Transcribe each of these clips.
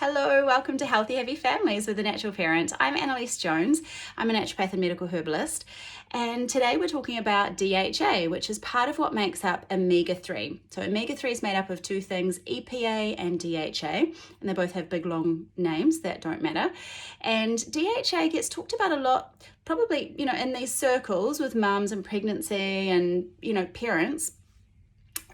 Hello, welcome to Healthy Happy Families with the Natural Parent. I'm Annaliese Jones. I'm a naturopath and medical herbalist, and today we're talking about DHA, which is part of what makes up omega-3. So omega-3 is made up of two things, EPA and DHA, and they both have big long names that don't matter. And DHA gets talked about a lot, probably, in these circles with mums and pregnancy and, parents,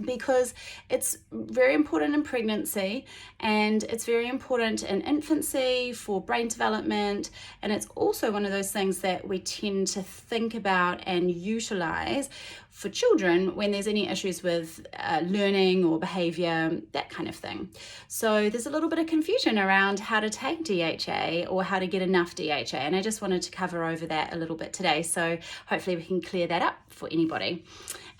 because it's very important in pregnancy and it's very important in infancy for brain development, and it's also one of those things that we tend to think about and utilize for children when there's any issues with learning or behavior, that kind of thing. So there's a little bit of confusion around how to take DHA or how to get enough DHA, and I just wanted to cover over that a little bit today, so hopefully we can clear that up for anybody.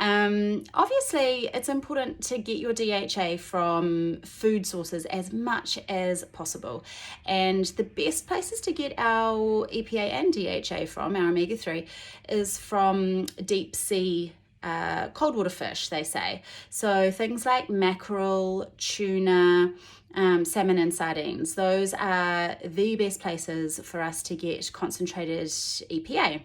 Obviously, it's important to get your DHA from food sources as much as possible. And the best places to get our EPA and DHA from, our omega-3, is from deep sea cold water fish, they say. So things like mackerel, tuna, salmon and sardines. Those are the best places for us to get concentrated EPA.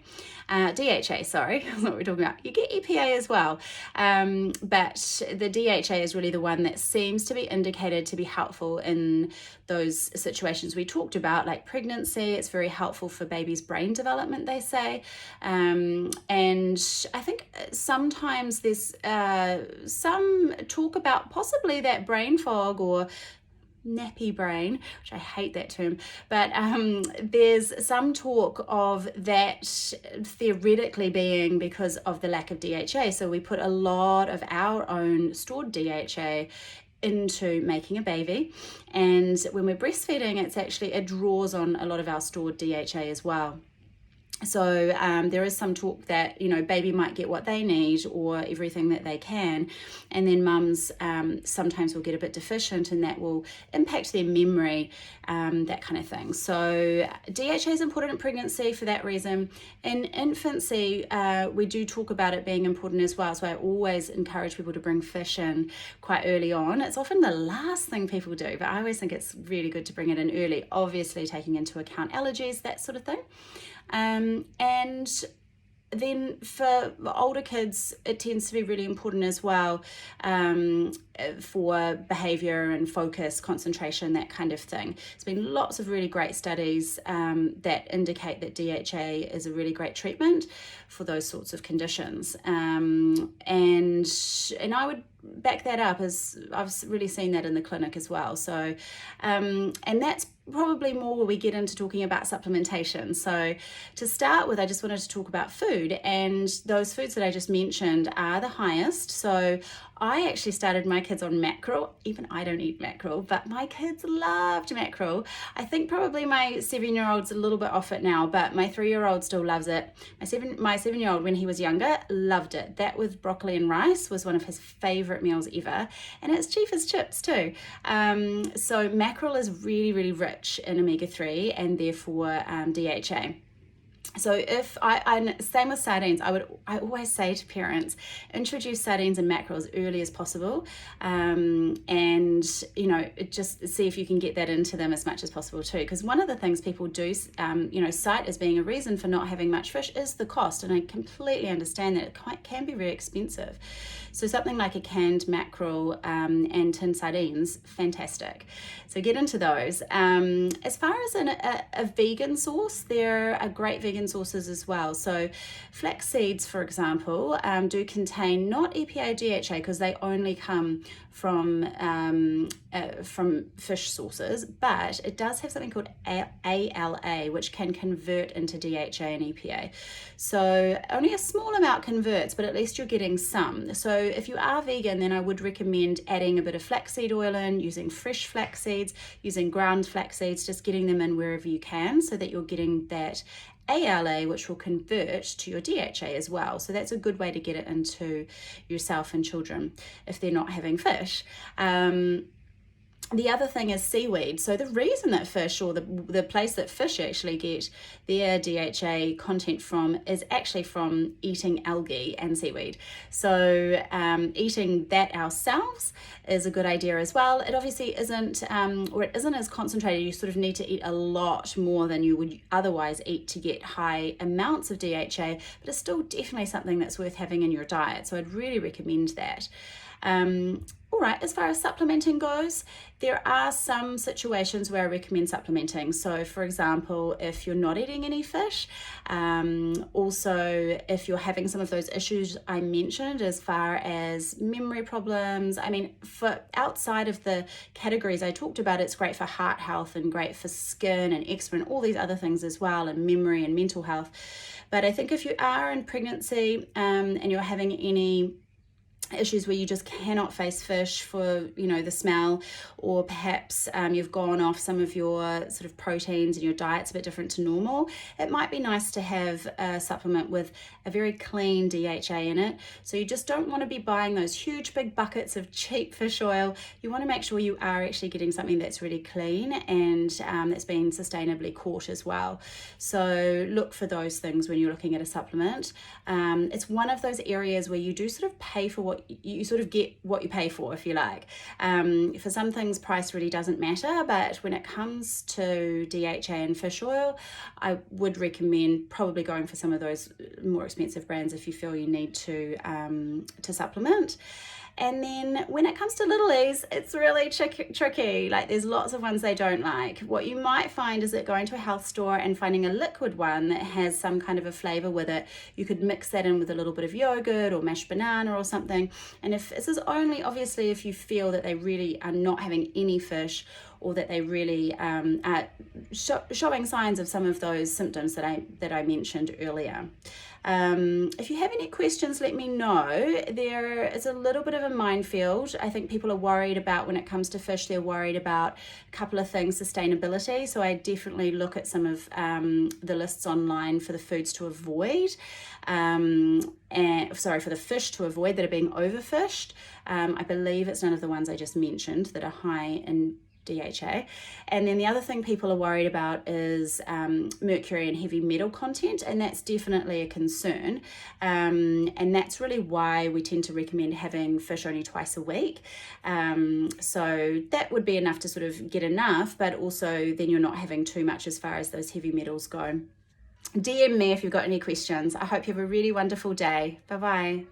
DHA, sorry, that's what we're talking about. You get EPA as well, but the DHA is really the one that seems to be indicated to be helpful in those situations we talked about, like pregnancy. It's very helpful for baby's brain development, they say. And I think sometimes there's some talk about possibly that brain fog or nappy brain, which I hate that term, but there's some talk of that theoretically being because of the lack of DHA. So we put a lot of our own stored DHA into making a baby, and when we're breastfeeding, it draws on a lot of our stored DHA as well. So there is some talk that, baby might get what they need or everything that they can, and then mums sometimes will get a bit deficient, and that will impact their memory, that kind of thing. So DHA is important in pregnancy for that reason. In infancy, we do talk about it being important as well, so I always encourage people to bring fish in quite early on. It's often the last thing people do, but I always think it's really good to bring it in early, obviously taking into account allergies, that sort of thing. And then for older kids, it tends to be really important as well, for behavior and focus, concentration, that kind of thing. There's been lots of really great studies that indicate that DHA is a really great treatment for those sorts of conditions. And I would back that up, as I've really seen that in the clinic as well. So, and that's probably more where we get into talking about supplementation. So to start with, I just wanted to talk about food, and those foods that I just mentioned are the highest. So I actually started my kids on mackerel. Even I don't eat mackerel, but my kids loved mackerel. I think probably my 7-year-old's a little bit off it now, but my 3-year-old still loves it. My 7-year-old, when he was younger, loved it. That with broccoli and rice was one of his favorite meals ever, and it's cheap as chips too. So mackerel is really, really rich in omega-3 and therefore DHA. So if same with sardines, I always say to parents, introduce sardines and mackerel as early as possible, and just see if you can get that into them as much as possible too, because one of the things people do cite as being a reason for not having much fish is the cost, and I completely understand that it can be very expensive. So something like a canned mackerel and tin sardines, fantastic. So get into those. As far as a vegan source, there are great vegan sources as well. So flax seeds, for example, do contain not EPA DHA because they only come from fish sources, but it does have something called ALA, which can convert into DHA and EPA. So only a small amount converts, but at least you're getting some. So if you are vegan, then I would recommend adding a bit of flaxseed oil in, using fresh flax seeds, using ground flax seeds, just getting them in wherever you can so that you're getting that ALA, which will convert to your DHA as well. So that's a good way to get it into yourself and children if they're not having fish. The other thing is seaweed. So the reason that fish, or the place that fish actually get their DHA content from, is actually from eating algae and seaweed. So eating that ourselves is a good idea as well. It obviously isn't, or it isn't as concentrated. You sort of need to eat a lot more than you would otherwise eat to get high amounts of DHA, but it's still definitely something that's worth having in your diet. So I'd really recommend that. All right, as far as supplementing goes, there are some situations where I recommend supplementing. So for example, if you're not eating any fish, also if you're having some of those issues I mentioned as far as memory problems, I mean, for outside of the categories I talked about, it's great for heart health and great for skin and eczema and all these other things as well, and memory and mental health. But I think if you are in pregnancy and you're having any issues where you just cannot face fish for, you know, the smell, or perhaps you've gone off some of your sort of proteins and your diet's a bit different to normal, it might be nice to have a supplement with a very clean DHA in it. So you just don't want to be buying those huge big buckets of cheap fish oil. You want to make sure you are actually getting something that's really clean and that's been sustainably caught as well. So look for those things when you're looking at a supplement. It's one of those areas where you do sort of pay for what you sort of get what you pay for, if you like. For some things, price really doesn't matter, but when it comes to DHA and fish oil, I would recommend probably going for some of those more expensive brands if you feel you need to supplement. And then when it comes to littlies, it's really tricky. Like, there's lots of ones they don't like. What you might find is that going to a health store and finding a liquid one that has some kind of a flavor with it, you could mix that in with a little bit of yogurt or mashed banana or something. And if this is only obviously if you feel that they really are not having any fish, or that they really are showing signs of some of those symptoms that I mentioned earlier. If you have any questions, let me know. There is a little bit of a minefield. I think people are worried about, when it comes to fish, they're worried about a couple of things, sustainability. So I definitely look at some of the lists online for the foods to avoid, for the fish to avoid that are being overfished. I believe it's none of the ones I just mentioned that are high in DHA. And then the other thing people are worried about is mercury and heavy metal content, and that's definitely a concern. And that's really why we tend to recommend having fish only twice a week. So that would be enough to sort of get enough, but also then you're not having too much as far as those heavy metals go. DM me if you've got any questions. I hope you have a really wonderful day. Bye-bye.